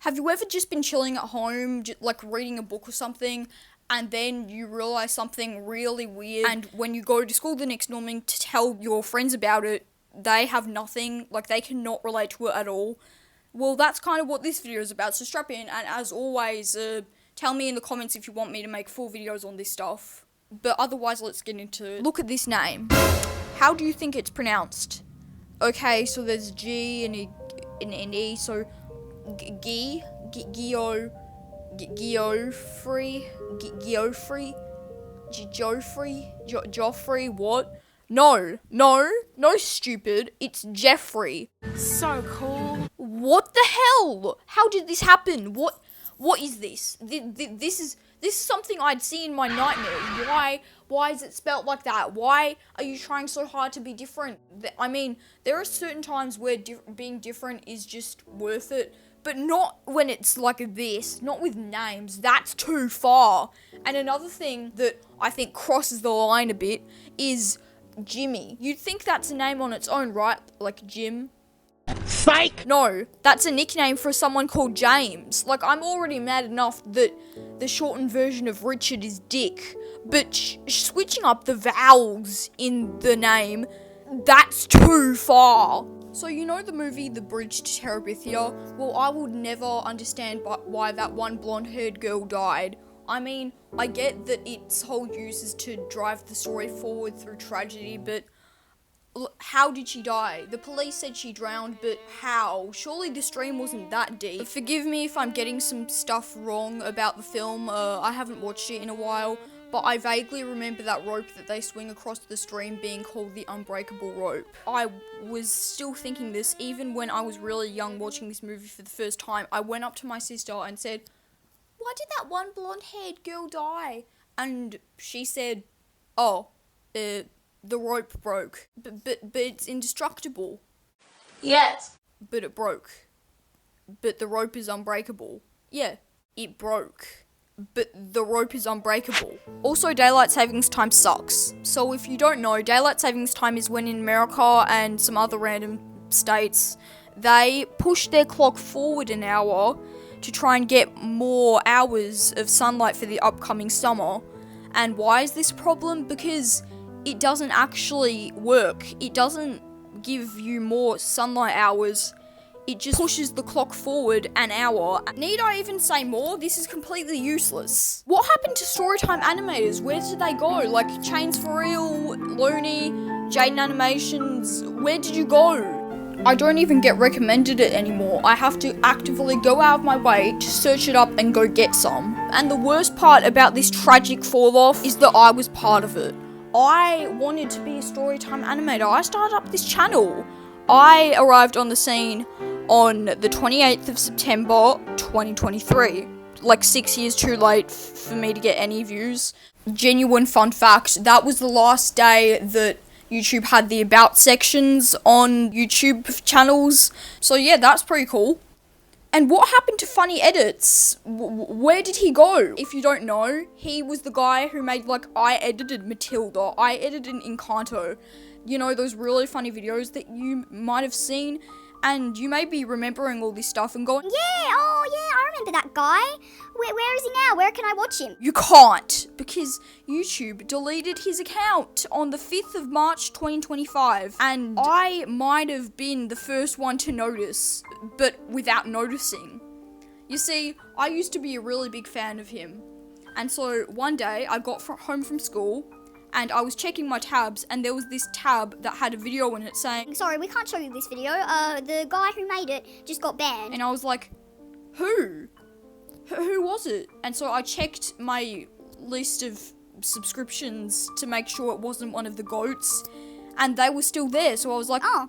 Have you ever just been chilling at home, like reading a book or something, and then you realise something really weird, and when you go to school the next morning to tell your friends about it, they have nothing, like they cannot relate to it at all? Well, that's kind of what this video is about, so strap in, and as always, tell me in the comments if you want me to make full videos on this stuff. But otherwise, let's get into it. Look at this name. How do you think it's pronounced? Okay, so there's G and E, so Geoffrey, Joffrey, what? No, stupid, it's Jeffrey. So cool. What the hell? How did this happen? What is this? This is something I'd see in my nightmares. Why is it spelt like that? Why are you trying so hard to be different? I mean, there are certain times where being different is just worth it, but not when it's like this, not with names. That's too far. And another thing that I think crosses the line a bit is Jimmy. You'd think that's a name on its own, right? Like Jim. Psych! No, that's a nickname for someone called James. Like, I'm already mad enough that the shortened version of Richard is Dick, but switching up the vowels in the name, that's too far. So you know the movie The Bridge to Terabithia? Well, I would never understand why that one blonde-haired girl died. I mean, I get that its whole use is to drive the story forward through tragedy, but how did she die? The police said she drowned, but how? Surely the stream wasn't that deep. Forgive me if I'm getting some stuff wrong about the film. I haven't watched it in a while, but I vaguely remember that rope that they swing across the stream being called the Unbreakable Rope. I was still thinking this even when I was really young watching this movie for the first time. I went up to my sister and said, "Why did that one blonde-haired girl die?" And she said, "Oh, the rope broke. But it's indestructible." Yes. But it broke. But the rope is unbreakable. Yeah, it broke. But the rope is unbreakable. Also, daylight savings time sucks. So if you don't know, daylight savings time is when in America and some other random states, they push their clock forward an hour to try and get more hours of sunlight for the upcoming summer. And why is this a problem? Because it doesn't actually work. It doesn't give you more sunlight hours. It just pushes the clock forward an hour. Need I even say more? This is completely useless. What happened to Storytime animators? Where did they go? Like Chains for Real, Looney, Jaden Animations, where did you go? I don't even get recommended it anymore. I have to actively go out of my way to search it up and go get some. And the worst part about this tragic fall off is that I was part of it. I wanted to be a Storytime animator. I started up this channel. I arrived on the scene on the 28th of September 2023. Like 6 years too late for me to get any views. Genuine fun fact, that was the last day that YouTube had the about sections on YouTube channels. So yeah, that's pretty cool. And what happened to Funny Edits? Where did he go? If you don't know, he was the guy who made, like, I edited Matilda, I edited Encanto. You know, those really funny videos that you might have seen, and you may be remembering all this stuff and going, I remember that guy. Where is he now? Where can I watch him? You can't, because YouTube deleted his account on the 5th of March 2025, and I might have been the first one to notice, but without noticing. You see, I used to be a really big fan of him, and so one day I got home from school, and I was checking my tabs, and there was this tab that had a video in it saying, "Sorry, we can't show you this video. The guy who made it just got banned." and I was like, who was it? And so I checked my list of subscriptions to make sure it wasn't one of the goats, and they were still there, so I was like, Oh.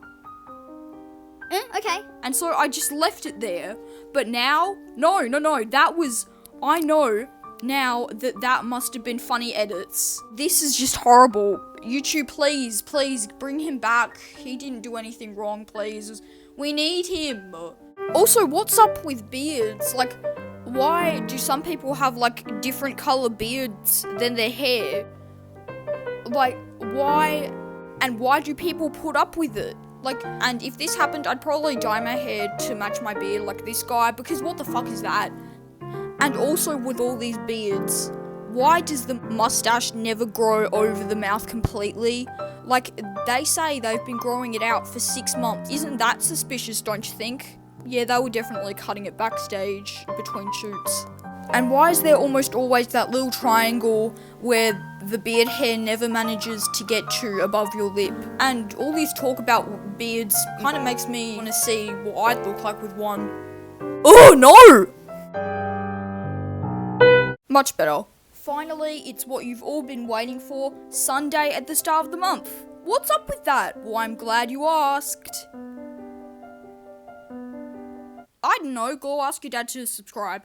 Okay. and so I just left it there. But now, no, I know now that must have been Funny Edits. This is just horrible. YouTube, please bring him back. He didn't do anything wrong, please. We need him. Also, what's up with beards? Like, why do some people have, like, different color beards than their hair? Like, why do people put up with it? Like, and if this happened, I'd probably dye my hair to match my beard like this guy, because what the fuck is that? And also with all these beards, why does the mustache never grow over the mouth completely? Like, they say they've been growing it out for 6 months. Isn't that suspicious, don't you think? Yeah, they were definitely cutting it backstage between shoots. And why is there almost always that little triangle where the beard hair never manages to get to above your lip? And all this talk about beards kind of makes me want to see what I'd look like with one. Oh no! Much better. Finally, it's what you've all been waiting for, Sunday at the start of the month. What's up with that? Well, I'm glad you asked. I don't know, go ask your dad to subscribe.